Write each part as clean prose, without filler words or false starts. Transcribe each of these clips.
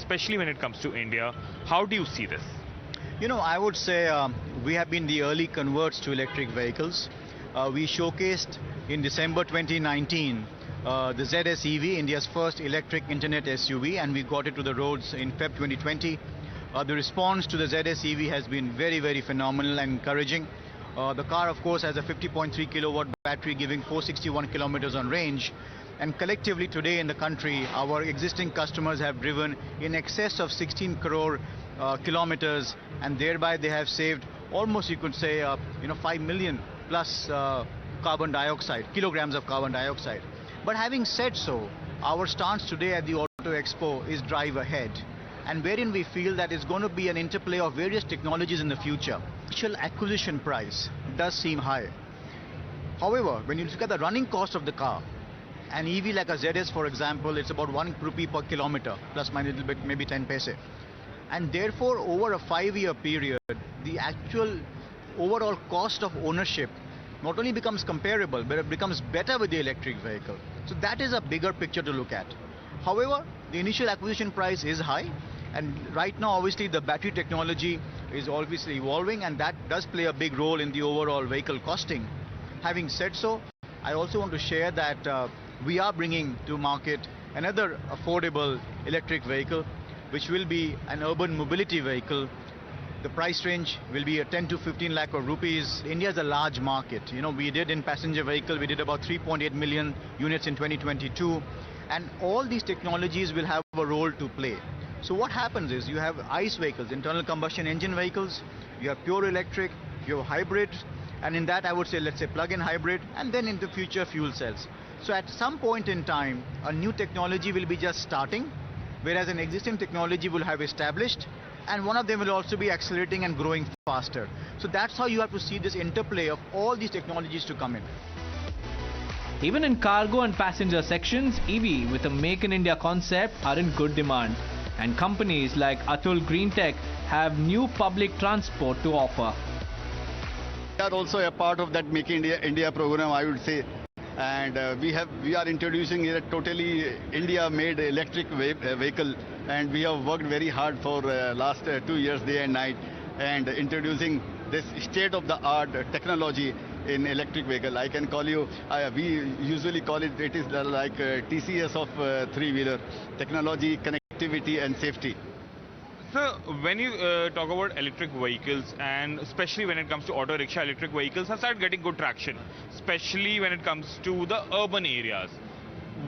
especially when it comes to India. How do you see this? You know, I would say we have been the early converts to electric vehicles. We showcased in December 2019 the ZS EV, India's first electric internet SUV, and we got it to the roads in Feb 2020. The response to the ZS EV has been very, very phenomenal and encouraging. The car, of course, has a 50.3 kilowatt battery giving 461 kilometers on range. And collectively today in the country, our existing customers have driven in excess of 16 crore kilometers, and thereby they have saved almost, you could say, 5 million plus carbon dioxide, kilograms of carbon dioxide. But having said so, our stance today at the Auto Expo is drive ahead, and wherein we feel that it's going to be an interplay of various technologies in the future. Initial acquisition price does seem high. However, when you look at the running cost of the car, an EV like a ZS, for example, it's about 1 rupee per kilometer, plus minus a little bit, maybe 10 paise. And therefore, over a 5-year period, the actual overall cost of ownership not only becomes comparable, but it becomes better with the electric vehicle. So that is a bigger picture to look at. However, the initial acquisition price is high, and right now, obviously, the battery technology is obviously evolving, and that does play a big role in the overall vehicle costing. Having said so, I also want to share that we are bringing to market another affordable electric vehicle, which will be an urban mobility vehicle. The price range will be 10 to 15 lakh of rupees. India is a large market. You know, we did in passenger vehicle, we did about 3.8 million units in 2022. And all these technologies will have a role to play. So what happens is you have ICE vehicles, internal combustion engine vehicles, you have pure electric, you have hybrid, and in that I would say, let's say plug-in hybrid, and then in the future fuel cells. So at some point in time, a new technology will be just starting, whereas an existing technology will have established, and one of them will also be accelerating and growing faster. So that's how you have to see this interplay of all these technologies to come in. Even in cargo and passenger sections, EV with a Make in India concept are in good demand. And companies like Atul Green Tech have new public transport to offer. We are also a part of that Make in India program, I would say. And we are introducing a totally India-made electric vehicle, and we have worked very hard for last 2 years, day and night, and introducing this state-of-the-art technology in electric vehicle. I can call you, we usually call it, it is like TCS of three-wheeler, technology, connectivity and safety. So when you talk about electric vehicles, and especially when it comes to auto rickshaw, electric vehicles have started getting good traction, especially when it comes to the urban areas.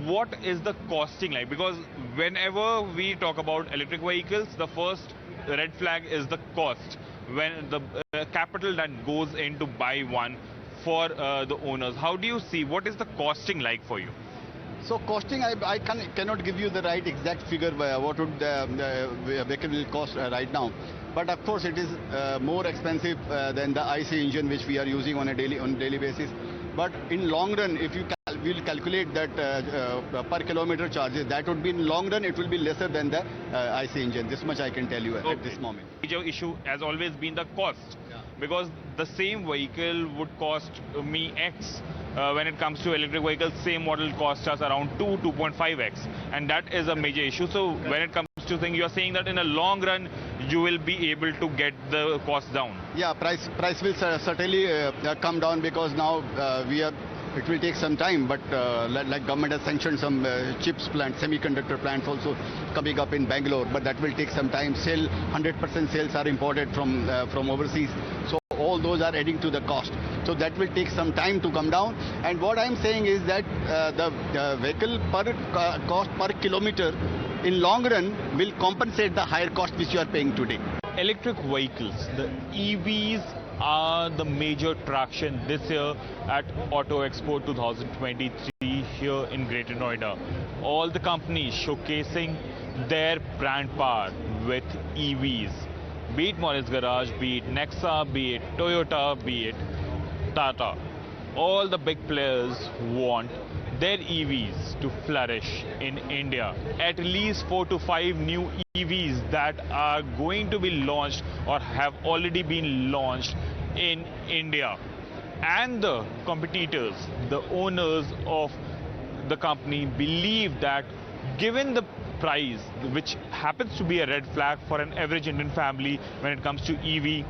What is the costing like? Because whenever we talk about electric vehicles, the first red flag is the cost. When the capital that goes in to buy one for the owners. How do you see, what is the costing like for you? So costing, I cannot give you the right exact figure what would the vehicle will cost right now. But of course it is more expensive than the IC engine which we are using on a daily basis. But in long run, if you will calculate that per kilometer charges, that would be in long run, it will be lesser than the IC engine. This much I can tell you at this moment. Major issue has always been the cost. Yeah. Because the same vehicle would cost me X. When it comes to electric vehicles, same model costs us around 2.5x, and that is a major issue. So when it comes to things, you are saying that in a long run you will be able to get the cost down. Yeah, price will certainly come down, because now it will take some time, but like government has sanctioned some chips plant, semiconductor plants also coming up in Bangalore, but that will take some time. 100% sales are imported from overseas, so all those are adding to the cost. So that will take some time to come down. And what I'm saying is that the vehicle cost per kilometer in long run will compensate the higher cost which you are paying today. Electric vehicles, the EVs are the major traction this year at Auto Expo 2023 here in Greater Noida. All the companies showcasing their brand power with EVs. Be it Morris Garage, be it Nexa, be it Toyota, be it Tata. All the big players want their EVs to flourish in India. At least 4 to 5 new EVs that are going to be launched or have already been launched in India. And the competitors, the owners of the company, believe that given the price, which happens to be a red flag for an average Indian family when it comes to EV.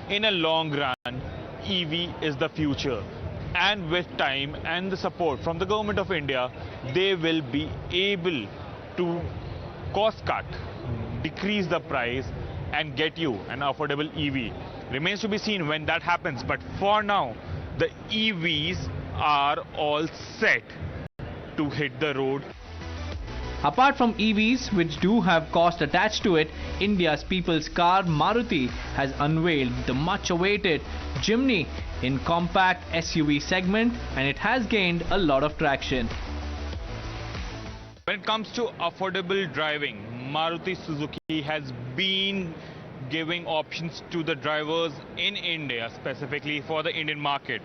In a long run, EV is the future. And with time and the support from the government of India, they will be able to cost cut, decrease the price and get you an affordable EV. Remains to be seen when that happens, but for now, the EVs are all set to hit the road. Apart from EVs, which do have cost attached to it, India's people's car Maruti has unveiled the much-awaited Jimny in compact SUV segment, and it has gained a lot of traction. When it comes to affordable driving, Maruti Suzuki has been giving options to the drivers in India, specifically for the Indian market.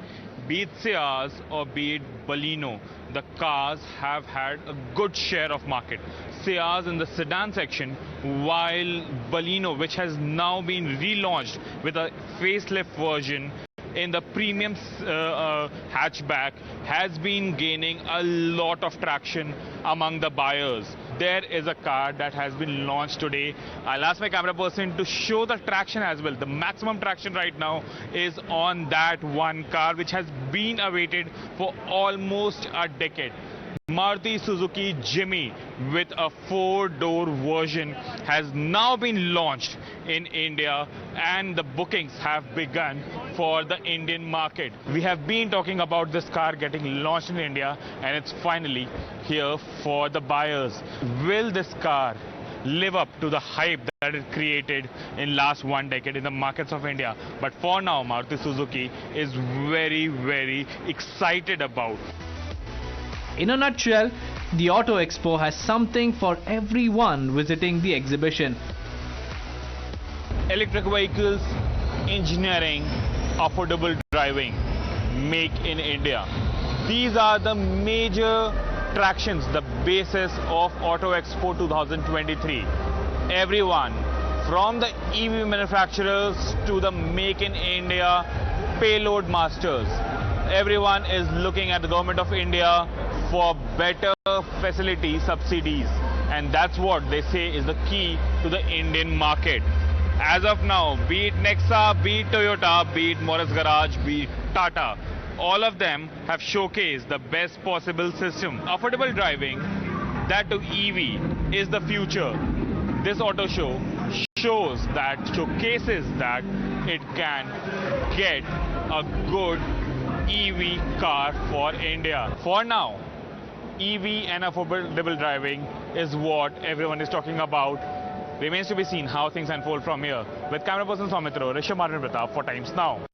Be it Ciaz or be it Baleno, the cars have had a good share of market. Ciaz in the sedan section, while Baleno, which has now been relaunched with a facelift version in the premium hatchback, has been gaining a lot of traction among the buyers. There is a car that has been launched today. I'll ask my camera person to show the traction as well. The maximum traction right now is on that one car, which has been awaited for almost a decade. Maruti Suzuki Jimny with a 4-door version has now been launched in India, and the bookings have begun for the Indian market. We have been talking about this car getting launched in India, and it's finally here for the buyers. Will this car live up to the hype that it created in last 1 decade in the markets of India? But for now, Maruti Suzuki is very, very excited about. In a nutshell, the Auto Expo has something for everyone visiting the exhibition. Electric vehicles, engineering, affordable driving, make in India. These are the major tractions, the basis of Auto Expo 2023. Everyone, from the EV manufacturers to the make in India payload masters, everyone is looking at the government of India for better facility subsidies, and that's what they say is the key to the Indian market. As of now, be it Nexa, be it Toyota, be it Morris Garage, be it Tata, all of them have showcased the best possible system. Affordable driving, that to EV, is the future. This auto show showcases that it can get a good EV car for India. For now, EV and affordable driving is what everyone is talking about. Remains to be seen how things unfold from here. With camera person Soumitra, Rishabh Pratap for Times Now.